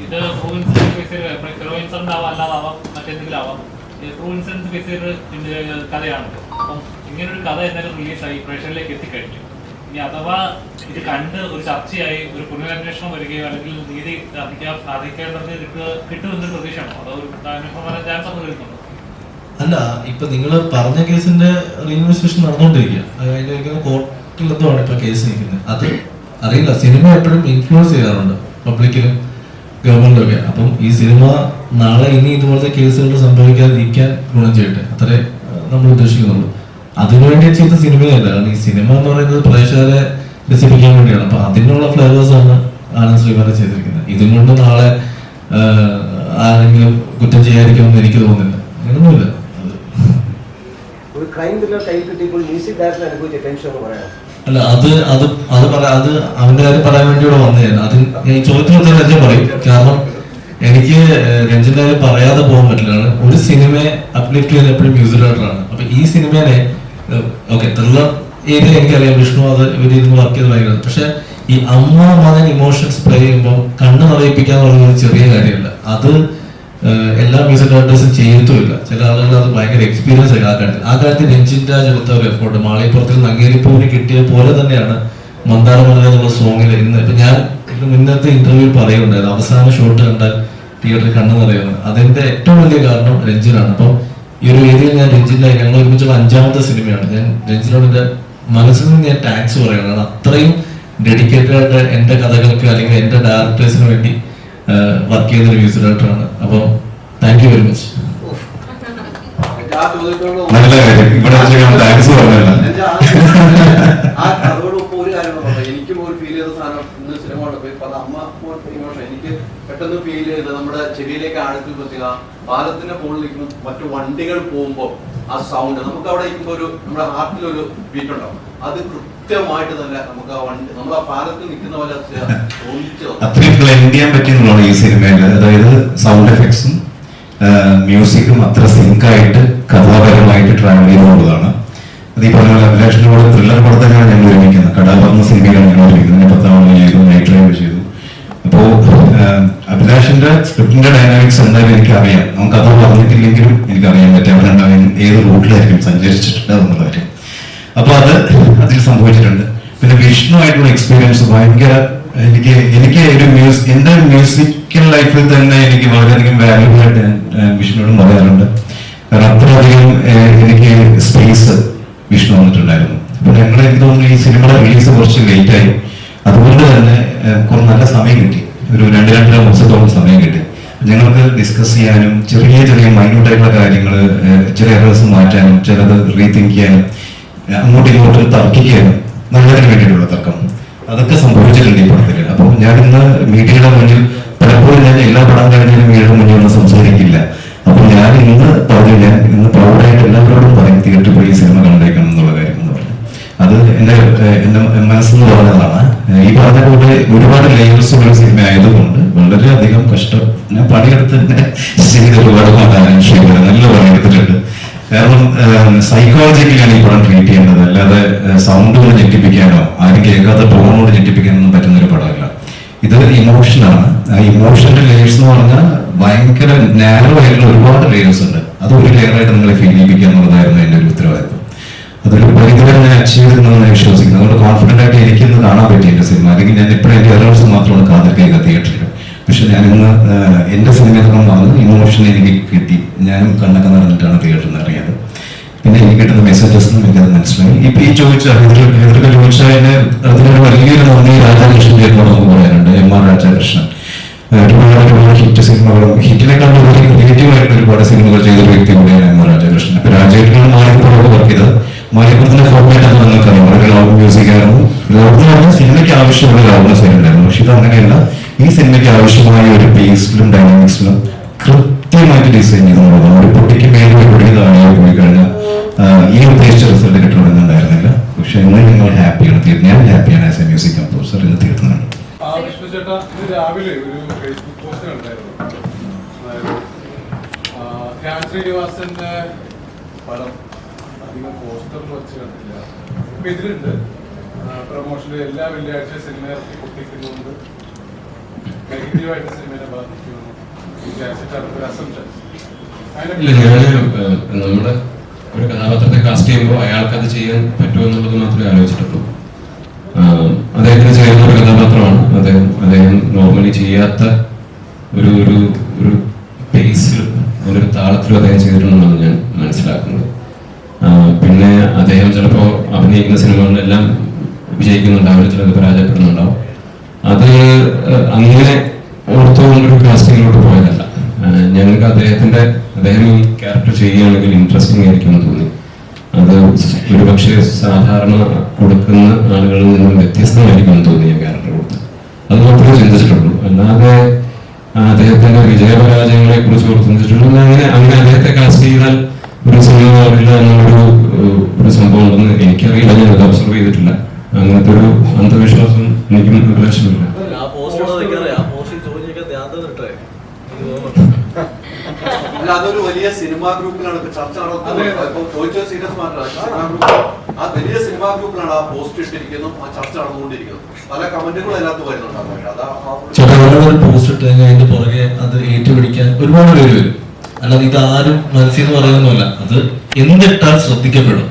ഇത് true incidents base ചെയ്ത് true incident ആവാം, അല്ലാതാവാം, മറ്റെന്തെങ്കിലും ആവാം. ട്രൂ ഇൻസിഡൻസ് ബേസ് ചെയ്ത് കഥയാണ്. അപ്പം ഇങ്ങനൊരു കഥ എന്തായാലും റിലീസായി പ്രേക്ഷകരിലേക്ക് എത്തിക്കഴിഞ്ഞു. ഇനി അഥവാ ഇത് കണ്ട് ഒരു ചർച്ചയായി ഒരു പുനരന്വേഷണം വരികയോ അല്ലെങ്കിൽ നീതി സാധിക്കേണ്ടത് കിട്ടുമെന്നൊരു പ്രതീക്ഷയാണോ? അതോ ഒരു അന്വേഷണം വരാൻ ചാൻസ് ഒക്കെ വരുന്നുണ്ടോ? അല്ല, ഇപ്പൊ നിങ്ങൾ പറഞ്ഞ കേസിന്റെ റീഇൻവെസ്റ്റിഗേഷൻ നടന്നുകൊണ്ടിരിക്കുക. അതിന്റെ കോർട്ടിലെന്തോണ് ഇപ്പൊ കേസ് നിൽക്കുന്നത്. അത് അറിയില്ല. സിനിമ എപ്പോഴും ഇൻഫ്ലുവൻസ് ചെയ്യാറുണ്ട് പബ്ലിക്കിലും ഗവൺമെന്റിലും ഒക്കെ. അപ്പം ഈ സിനിമ നാളെ ഇനി ഇതുപോലത്തെ കേസുകൾ സംഭവിക്കാതിരിക്കാൻ ഗുണം ചെയ്യട്ടെ, അത്രേ നമ്മൾ ഉദ്ദേശിക്കുന്നുള്ളൂ. അതിനുവേണ്ടി ചെയ്ത സിനിമയല്ല. കാരണം ഈ സിനിമ എന്ന് പറയുന്നത് പ്രേക്ഷകരെ രസിപ്പിക്കാൻ വേണ്ടിയാണ്. അപ്പൊ അതിനുള്ള ഫ്ലേവേഴ്സ് ആണ് ശ്രീമാനെ ചെയ്തിരിക്കുന്നത്. ഇതും കൊണ്ട് നാളെ ആരെങ്കിലും കുറ്റം ചെയ്യാതിരിക്കുമെന്ന് എനിക്ക് തോന്നുന്നില്ല. അങ്ങനൊന്നുമില്ല. അല്ല, അത് അവന്റെ കാര്യം പറയാൻ വേണ്ടി ഇവിടെ വന്നതാണ്. അത് ഞാൻ ചോദ്യത്തിന് രഞ്ജൻ പറയും. കാരണം എനിക്ക് രഞ്ജന്റെ കാര്യം പറയാതെ പോകാൻ പറ്റില്ല. ഒരു സിനിമയെ അപ്ലിഫ്റ്റ് ചെയ്യുന്ന എപ്പോഴും മ്യൂസിക് ഡയറക്ടറാണ്. അപ്പൊ ഈ സിനിമയെ ഓക്കെ ത്രില്ലർ ഏരിയ എനിക്കറിയാം, വിഷ്ണു അത് ഇവരിന്ന് വർക്ക് ചെയ്ത് ഭയങ്കര. പക്ഷെ ഈ അമ്മ മകൻ ഇമോഷൻസ് പ്ലേ ചെയ്യുമ്പോൾ കണ്ണ് നിറയിപ്പിക്കാന്ന് പറയുന്നത് ചെറിയ കാര്യമല്ല. അത് എല്ലാ മ്യൂസിക് ഡയറക്ടേഴ്സും ചെയ്യത്തുമില്ല. ചില ആളുകൾ അത് ഭയങ്കര എക്സ്പീരിയൻസ് ആയി ആ കാര്യത്തിൽ രഞ്ജിൻ രാജ് എടുത്ത ഒരു എഫോർട്ട് മാളികപ്പുറത്തിൽ നങ്ങേരിപ്പൂവിന് കിട്ടിയ പോലെ തന്നെയാണ് മന്ദാരമല എന്നുള്ള സോങ്ങിൽ ഇന്ന്. ഇപ്പൊ ഞാൻ മുന്നത്തെ ഇന്റർവ്യൂ പറയുന്നുണ്ടായിരുന്നു, അവസാന ഷോട്ട് കണ്ടാൽ തിയേറ്ററിൽ കണ്ണു നിറയുന്നത്. അതിന്റെ ഏറ്റവും വലിയ കാരണം രഞ്ജിനാണ്. അപ്പം ഈ ഒരു വേദിയിൽ ഞാൻ രഞ്ജിന്റെ ഞങ്ങൾ ഒരുമിച്ചുള്ള 5ാമത്തെ സിനിമയാണ്. ഞാൻ രഞ്ജിനോട് എന്റെ മനസ്സിൽ നിന്ന് ഞാൻ താങ്ക്സ് പറയുകയാണ്. അത്രയും ഡെഡിക്കേറ്റഡ് ആയിട്ട് എന്റെ കഥകൾക്ക് അല്ലെങ്കിൽ എന്റെ ഡയറക്ടേഴ്സിന് വേണ്ടി വർക്ക് ചെയ്യുന്ന ഒരു മ്യൂസിക് ഡയറക്ടറാണ്. അപ്പം താങ്ക് യു വെരി മച്ച്. നല്ല കാര്യം ഇവിടെ താങ്ക്സ് പറഞ്ഞല്ല. എനിക്കും ഒരു ഫീൽ ചെയ്ത സാധനം ഇന്ന് സിനിമ കണ്ടപ്പോൾ അമ്മ ഇമോഷൻ എനിക്ക് പെട്ടെന്ന് ഫീൽ ചെയ്ത് നമ്മുടെ ചെവിയിലേക്ക് ആഴത്തിൽ പറ്റുക. പാലത്തിന്റെ മുകളിൽ നിൽക്കുന്ന മറ്റു വണ്ടികൾ പോകുമ്പോൾ ആ സൗണ്ട് നമുക്ക് അവിടെ ഇരിക്കുമ്പോൾ ഒരു നമ്മുടെ ഹാർട്ടിലൊരു ബീറ്റ് ഉണ്ടാവും. അത് കൃത്യമായിട്ട് തന്നെ നമുക്ക് ആ വണ്ടി നമ്മൾ ആ പാലത്തിൽ നിൽക്കുന്ന പോലെ അത്രയും ബ്ലെൻഡ് ചെയ്യാൻ പറ്റിയെന്നുള്ളതാണ് ഈ സിനിമയിൽ. അതായത് സൗണ്ട് എഫക്ട്സും മ്യൂസിക്കും അത്ര സിങ്കായിട്ട് കഥാപരമായിട്ട് ട്രാവൽ ചെയ്തുകൊണ്ടതാണ്. അത് ഈ പറഞ്ഞ പോലെ അഭിലാഷിന്റെ കൂടെ ത്രില്ലർ പടത്തിനാണ് ഞങ്ങൾ ഒരുമിക്കുന്നത്. കടാപർന്ന സിനിമയിലാണ് ഞങ്ങൾ ഒരുമിക്കുന്നത്. 10ാം ചെയ്തു, നൈറ്റ് ഡ്രൈവ് ചെയ്തു. അപ്പോൾ അഭിലാഷിന്റെ സ്ക്രിപ്റ്റിന്റെ ഡൈനാമിക്സ് എന്തായാലും എനിക്കറിയാം. നമുക്ക് കഥ പറഞ്ഞിട്ടില്ലെങ്കിലും എനിക്കറിയാൻ പറ്റും അവരുണ്ടാവും ഏത് റൂട്ടിലായിരിക്കും സഞ്ചരിച്ചിട്ടുണ്ടെന്നുള്ള കാര്യം. അപ്പൊ അതിൽ സംഭവിച്ചിട്ടുണ്ട്. പിന്നെ വിഷ്ണു ആയിട്ടുള്ള എക്സ്പീരിയൻസ് ഭയങ്കര എനിക്ക് ഒരു എന്റെ മ്യൂസിക്കൽ ലൈഫിൽ തന്നെ എനിക്ക് വളരെയധികം വാല്യൂബിൾ ആയിട്ട് വിഷ്ണുവോടും പറയാറുണ്ട്. കാരണം അത്രയധികം എനിക്ക് സ്പേസ് വിഷ്ണു വന്നിട്ടുണ്ടായിരുന്നു. അപ്പൊ ഞങ്ങൾ എനിക്ക് തോന്നുന്നു ഈ സിനിമയുടെ റിലീസ് കുറച്ച് ലേറ്റ് ആയി. അതുകൊണ്ട് തന്നെ കുറച്ച് നല്ല സമയം കിട്ടി. ഒരു 2-2.5 മാസത്തോളം സമയം കിട്ടി ഞങ്ങൾക്ക് ഡിസ്കസ് ചെയ്യാനും ചെറിയ മൈന്യൂട്ടായിട്ടുള്ള കാര്യങ്ങൾ ചില എറേഴ്സ് മാറ്റാനും ചിലത് റീതിങ്ക് ചെയ്യാനും അങ്ങോട്ടും ഇങ്ങോട്ടും തർക്കിക്കാനും നല്ലതിന് വേണ്ടിയിട്ടുള്ള തർക്കം അതൊക്കെ സംഭവിച്ചിട്ടുണ്ട് ഈ പടത്തിൽ. അപ്പോൾ ഞാൻ ഇന്ന് മീഡിയയുടെ മുന്നിൽ പലപ്പോഴും ഞാൻ എല്ലാ പടം കഴിഞ്ഞാലും മീഡിയയുടെ മുന്നിൽ ഒന്നും സംസാരിക്കില്ല. അപ്പോൾ ഞാൻ ഇന്ന് പറഞ്ഞു, ഞാൻ ഇന്ന് പ്രൗഡായിട്ട് എല്ലാവരോടും പറയും തിയേറ്ററിൽ പോയി ഈ സിനിമ കണ്ടേക്കണം എന്നുള്ള കാര്യം എന്ന് പറഞ്ഞു. അത് എന്റെ മനസ്സെന്ന് പറഞ്ഞതാണ്. ഈ പറഞ്ഞ പോലെ ഒരുപാട് ലേയേഴ്സ് ഉള്ള സിനിമ ആയതുകൊണ്ട് വളരെയധികം കഷ്ടം ഞാൻ പണിയെടുത്ത് തന്നെ ചെയ്ത് ഒരുപാട് നല്ല പണിയെടുത്തിട്ടുണ്ട്. കാരണം സൈക്കോളജിക്കലാണ് ഈ പടം ട്രീറ്റ് ചെയ്യേണ്ടത്. അല്ലാതെ സൗണ്ട് കൊണ്ട് ഞെട്ടിപ്പിക്കാനോ ആരും കേൾക്കാത്ത ടോണോട് ഞെട്ടിപ്പിക്കാനൊന്നും പറ്റുന്ന ഒരു പടമല്ല. ഇത് ഇമോഷനാണ്. ആ ഇമോഷന്റെ ലേയേഴ്സ് എന്ന് പറഞ്ഞാൽ ഭയങ്കര നാരോ ആയിട്ടുള്ള ഒരുപാട് ലേയേഴ്സ് ഉണ്ട്. അത് ഒരു ലെയറായിട്ട് നിങ്ങളെ ഫീൽ ചെയ്യിപ്പിക്കുക എന്നുള്ളതായിരുന്നു എൻ്റെ ഒരു ഉത്തരവാദിത്വം. അതൊരു പരിധിവരെ ഞാൻ അച്ചീവ് ചെയ്തെന്ന് ഞാൻ വിശ്വസിക്കുന്നു. അതുകൊണ്ട് കോൺഫിഡന്റ് ആയിട്ട് എനിക്കിന്ന് കാണാൻ പറ്റി എൻ്റെ സിനിമ. അല്ലെങ്കിൽ ഞാൻ ഇപ്പോഴും എൻ്റെ എറേഴ്സ് മാത്രമാണ് കാത്തിരിക്കുക തിയേറ്ററിൽ. പക്ഷെ ഞാൻ ഇന്ന് എൻ്റെ സിനിമയിൽ വന്ന് ഇമോഷൻ എനിക്ക് കിട്ടി. ഞാനും കണ്ണൊക്കെ നിറഞ്ഞിട്ടാണ് തിയേറ്ററിൽ നിന്ന് ഇറങ്ങിയത്. പിന്നെ എനിക്ക് കിട്ടുന്ന മെസ്സേജസ് എനിക്കത് മനസ്സിലായി. ഇപ്പൊ ഈ ചോദിച്ച ചോദിച്ചതിന് അതിനൊരു വലിയൊരു നന്ദി രാധാകൃഷ്ണൻ ചേട്ടനോട് നമുക്ക് പറയാനുണ്ട്. MR രാധാകൃഷ്ണൻ ഒരുപാട് ഹിറ്റ് സിനിമകളും ഹിറ്റിനെക്കാളും ഒരു ക്രിയേറ്റീവ് ആയിട്ട് ഒരുപാട് സിനിമകൾ ചെയ്തൊരു വ്യക്തി കൂടിയാണ് MR രാധാകൃഷ്ണൻ. ഇപ്പൊ രാജേട്ടനാണ് മാളികപ്പുറത്ത് വർക്ക് ചെയ്തത്. മാളികപ്പുറത്തിന്റെ ഫോർമാറ്റ് അത് നിങ്ങൾക്കറിയാം. വളരെ ലൗഡ് മ്യൂസിക് ആയിരുന്നു. ലൗഡ് എന്ന് പറഞ്ഞാൽ സിനിമയ്ക്ക് ആവശ്യമുള്ള ലൗഡ്നെസ് ഉണ്ടായിരുന്നു. പക്ഷെ ഇത് അങ്ങനെയല്ല. ഈ സിനിമയ്ക്ക് ആവശ്യമായ ഒരു പേസിലും ഡൈനാമിക്സിലും കൃത്യമായിട്ട് ഡിസൈൻ ചെയ്തുള്ളതാണ്. ഒരു പൊട്ടിക്ക് മേലെ പൊടിക്ക് താഴെ പോയി കഴിഞ്ഞാൽ ഈ ഉദ്ദേശിച്ച റിസൾട്ട് കിട്ടണമെന്നുണ്ടായിരുന്നില്ല. പക്ഷെ ഇന്ന് നിങ്ങൾ ഹാപ്പിയാണ്. ഞാൻ ഹാപ്പിയാണ് ആസ് എ മ്യൂസിക് കമ്പോസർ എന്ന് തീർന്നതാണ്. രാവിലെ ഒരു ഫേസ്ബുക്ക് പോസ്റ്റ് കണ്ടായിരുന്നു. ധ്യാൻ ശ്രീനിവാസന്റെ പടം അധികം പോസ്റ്ററിൽ വെച്ച് കണ്ടില്ല. ഇപ്പൊ ഇതിലുണ്ട് പ്രൊമോഷനിൽ എല്ലാ വെള്ളിയാഴ്ച സിനിമ ഇറക്കി പൊട്ടിക്കുന്നുണ്ട്. നെഗറ്റീവായിട്ട് സിനിമയെ ബാധിക്കുമെന്ന് വിചാരിച്ചിട്ടാണ് ഒരു അസംഷൻ. ഇല്ല, നമ്മുടെ ഒരു കഥാപാത്രത്തെ കാസ്റ്റ് ചെയ്യുമ്പോൾ അയാൾക്ക് അത് ചെയ്യാൻ പറ്റുമോ എന്നുള്ളത് മാത്രമേ ആലോചിച്ചിട്ടുള്ളൂ. അദ്ദേഹത്തിന് ചെയ്യുന്ന ഒരു കഥാപാത്രമാണ് അദ്ദേഹം നോർമലി ചെയ്യാത്ത ഒരു ഒരു ഒരു പേസിൽ ഒരു താളത്തിലും അദ്ദേഹം ചെയ്തിട്ടുണ്ടെന്നാണ് ഞാൻ മനസ്സിലാക്കുന്നത്. പിന്നെ അദ്ദേഹം ചിലപ്പോൾ അഭിനയിക്കുന്ന സിനിമകളിലെല്ലാം വിജയിക്കുന്നുണ്ടാവും, ചിലത് പരാജയപ്പെടുന്നുണ്ടാവും. അത് അങ്ങനെ ഓർത്തുകൊണ്ടൊരു കാസ്റ്റിങ്ങിലോട്ട് പോയതല്ല. ഞങ്ങൾക്ക് അദ്ദേഹം ഈ ക്യാരക്ടർ ചെയ്യുകയാണെങ്കിൽ ഇൻട്രസ്റ്റിംഗ് ആയിരിക്കുമെന്ന് തോന്നി. അത് ഒരു പക്ഷേ സാധാരണ കൊടുക്കുന്ന ആളുകളിൽ നിന്നും വ്യത്യസ്തമായിരിക്കുമെന്ന് തോന്നി ഞാൻ ക്യാരക്ടർ കൊടുത്ത്. അത് മാത്രമേ ചിന്തിച്ചിട്ടുള്ളൂ. അല്ലാതെ അദ്ദേഹത്തിന്റെ വിജയപരാജയങ്ങളെ കുറിച്ച് ചിന്തിച്ചിട്ടുള്ളൂ. അങ്ങനെ അദ്ദേഹത്തെ കാസ്റ്റ് ചെയ്താൽ ഒരു സിനിമ അറിയില്ല എന്നുള്ളൊരു സംഭവം ഉണ്ടെന്ന് എനിക്കറിയില്ല. ഞാൻ അത് ഒബ്സർവ് ചെയ്തിട്ടില്ല. അങ്ങനത്തെ ഒരു അന്ധവിശ്വാസം എനിക്കും റിലേഷനില്ല. അല്ല, അതൊരു വലിയ സിനിമാ ഗ്രൂപ്പിലാണ് ചർച്ച നടത്തുന്നത്. ഇപ്പൊ ചോദിച്ചത് സീരിയസ് മാറ്റർ. സിനിമാ ഗ്രൂപ്പ്, ആ വലിയ സിനിമാ ഗ്രൂപ്പിലാണ് ആ പോസ്റ്റ് ഇട്ടിരിക്കുന്നു, ആ ചർച്ച നടന്നുകൊണ്ടിരിക്കുന്നു. പല കമന്റുകളും അതിനകത്ത് വരുന്നുണ്ടാവും. പക്ഷെ അതാ പോസ്റ്റ് ഇട്ട് കഴിഞ്ഞാൽ അതിന്റെ പുറകെ അത് ഏറ്റുപിടിക്കാൻ ഒരുപാട് പേര് വരും. അല്ലാതെ ഇത് ആരും മനസ്സിന്ന് പറയുന്നല്ല. അത് എന്തിട്ടാൽ ശ്രദ്ധിക്കപ്പെടും.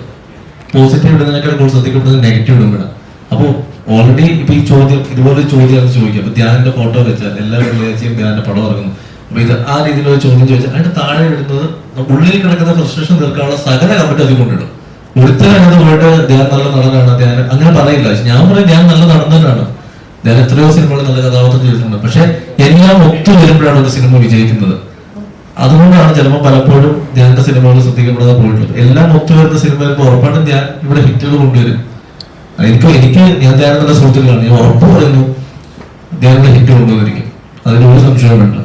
പോസിറ്റീവ് ഇടുന്നതിനേക്കാൾ കൂടുതൽ ശ്രദ്ധിക്കപ്പെടുന്നത് നെഗറ്റീവ് ഇടുമ്പോഴാണ്. അപ്പോൾ ഓൾറെഡി ഇപ്പൊ ഈ ചോദ്യം ഇതുപോലെ ചോദ്യം ചോദിക്കുക. അപ്പൊ ധ്യാനിന്റെ ഫോട്ടോ വെച്ചാൽ എല്ലാ വെള്ളിയാഴ്ചയും ധ്യാനിന്റെ പടം ഇറങ്ങുന്നു. അപ്പൊ ഇത് ആ രീതിയിലുള്ള ചോദ്യം ചോദിച്ചാൽ അതിന്റെ താഴെ ഇടുന്നത് ഉള്ളിൽ കിടക്കുന്ന ഫ്രസ്ട്രേഷൻ തീർക്കാനുള്ള സകല കമന്റ് അത് കൊണ്ടിടും. ഒരുത്തരത് പോയിട്ട് ധ്യാൻ നല്ല നടനാണ്, ധ്യാൻ അങ്ങനെ പറയില്ല. ഞാൻ പറയും ധ്യാൻ നല്ല നടന്നവരാണ്, ധ്യാൻ എത്രയോ സിനിമകൾ നല്ല കഥാപാത്രം ചെയ്തിട്ടുണ്ട്. പക്ഷെ എല്ലാം ഒത്തു വരുമ്പോഴാണ് ഒരു സിനിമ വിജയിക്കുന്നത്. അതുകൊണ്ടാണ് ചിലപ്പോൾ പലപ്പോഴും ധ്യാന്റെ സിനിമകൾ ശ്രദ്ധിക്കപ്പെടാതെ പോയിട്ടുള്ളത്. എല്ലാം ഒത്തു വരുന്ന സിനിമ വരുമ്പോൾ ഉറപ്പായിട്ടും ധ്യാൻ ഇവിടെ ഹിറ്റുകൾ കൊണ്ടുവരും. എനിക്ക് ഞാൻ ധ്യാനത്തിന്റെ സുഹൃത്തുക്കളാണ്. ഞാൻ ഉറപ്പ് പറയുന്നു ധ്യാനിന്റെ ഹിറ്റ് കൊണ്ടുവന്നിരിക്കും. അതിനൊരു സംശയവും വേണ്ട.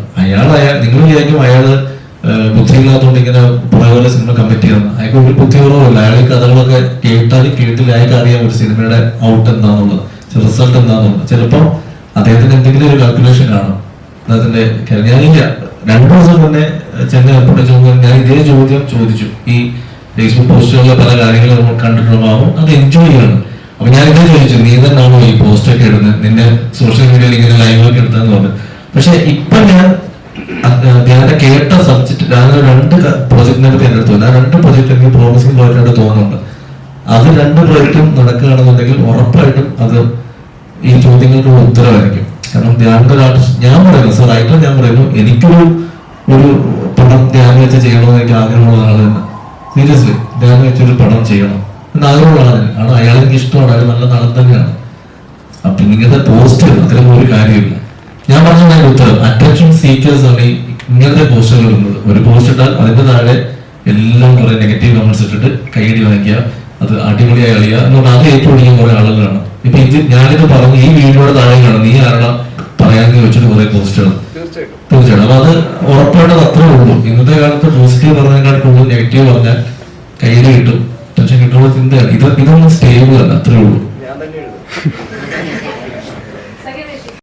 നിങ്ങൾ വിചാരിക്കും അയാള് ബുദ്ധിയില്ലാത്തതുകൊണ്ട് ഇങ്ങനെ പുറകെ സിനിമ കമ്മിറ്റ് ചെയ്യുന്നത്. അയാൾക്ക് ഒരു ബുദ്ധി കുറവില്ല. അയാൾ ഈ കഥകളൊക്കെ കേട്ടാലും കേട്ടില്ല അയാൾക്ക് അറിയാം ഒരു സിനിമയുടെ ഔട്ട് എന്താണെന്നുള്ളത്, റിസൾട്ട് എന്താണെന്നുള്ളത്. ചിലപ്പോൾ അദ്ദേഹത്തിന് എന്തെങ്കിലും ഒരു കാൽക്കുലേഷൻ കാണും അദ്ദേഹത്തിന്റെ. ഞാനില്ല 2 ദിവസം മുന്നേ ചെന്നൈ എയർപോർട്ടിൽ ചോദിച്ചു. ഞാൻ ഇതേ ചോദ്യം ചോദിച്ചു. ഈ ഫേസ്ബുക്ക് പോസ്റ്റുകളിലെ പല കാര്യങ്ങളും നമ്മൾ കണ്ടിട്ടുണ്ടാവും, അത് എൻജോയ് ചെയ്യണം. അപ്പൊ ഞാൻ ഇതേ ചോദിച്ചു, നീ തന്നെയാണോ ഈ പോസ്റ്റ് ഒക്കെ ഇടുന്നത്, നിന്റെ സോഷ്യൽ മീഡിയയിൽ ഇങ്ങനെ ലൈവൊക്കെ എടുത്തതെന്ന് പറഞ്ഞു. പക്ഷെ ഇപ്പൊ ഞാൻ കേട്ട സബ്ജക്ട്, ഞാൻ 2 പ്രൊജക്ടിനെ പറ്റി എന്റെ അടുത്ത് വന്നു. ആ 2 പ്രൊജക്ട് എനിക്ക് പ്രോമിസിംഗ് പ്രോജക്റ്റായിട്ട് തോന്നുന്നുണ്ട്. അത് 2 പ്രൊജക്റ്റും നടക്കുകയാണെന്നുണ്ടെങ്കിൽ ഉറപ്പായിട്ടും അത് ഈ ചോദ്യങ്ങൾക്കുള്ള ഉത്തരവായിരിക്കും. കാരണം ധ്യാനിന്റെ ഒരു ആർട്ടിസ്റ്റ്, ഞാൻ പറയുന്നു സർ റൈറ്റർ, ഞാൻ പറയുന്നു എനിക്കൊരു പടം ധ്യാൻ വെച്ച് ചെയ്യണമെന്ന് എനിക്ക് ആഗ്രഹമുള്ള ആള് തന്നെ. സീരിയസ്ലി ധ്യാൻ വെച്ചൊരു പടം ചെയ്യണം എന്ന് ആഗ്രഹമുള്ള ആളാണ്. കാരണം അയാൾ എനിക്ക് ഇഷ്ടമാണ്, അയാൾ നല്ല നടൻ തന്നെയാണ്. അപ്പൊ ഇങ്ങനത്തെ പോസ്റ്റ് അത്രയും ഒരു കാര്യമില്ല. ഞാൻ പറഞ്ഞ ഉത്തരം അറ്റൻഷൻ സീക്കേഴ്സ് ആണ് ഇങ്ങനത്തെ പോസ്റ്റുകൾ ഇടുന്നത്. ഒരു പോസ്റ്റ് ഇട്ടാൽ അതിന്റെ താഴെ എല്ലാം കുറെ നെഗറ്റീവ് കമന്റ്സ് ഇട്ടിട്ട് കൈയടി വാങ്ങിക്കുക, അത് അടിപൊളിയായി കളിയുക എന്നുകൊണ്ട് അത് ഏറ്റുപിടിക്കാൻ കുറെ ആളുകളാണ്. ഇപ്പൊ ഞാനിത് പറഞ്ഞു ഈ വീഡിയോയുടെ താഴെ കാണും നീ ആരാ പറയാന്ന് ചോദിച്ചിട്ട് കുറെ പോസ്റ്റുകൾ. തീർച്ചയായിട്ടും. അപ്പൊ അത് ഉറപ്പായിട്ടും അത്രേ ഉള്ളൂ. ഇന്നത്തെ കാലത്ത് പോസിറ്റീവ് പറഞ്ഞതിനേക്കാൾ കൂടുതൽ നെഗറ്റീവ് പറഞ്ഞാൽ കയ്യിൽ കിട്ടും, ടെൻഷൻ കിട്ടുമ്പോൾ ചിന്തയാണ്. ഇതൊന്നും സ്റ്റേബിൾ അല്ല, അത്രേ ഉള്ളൂ.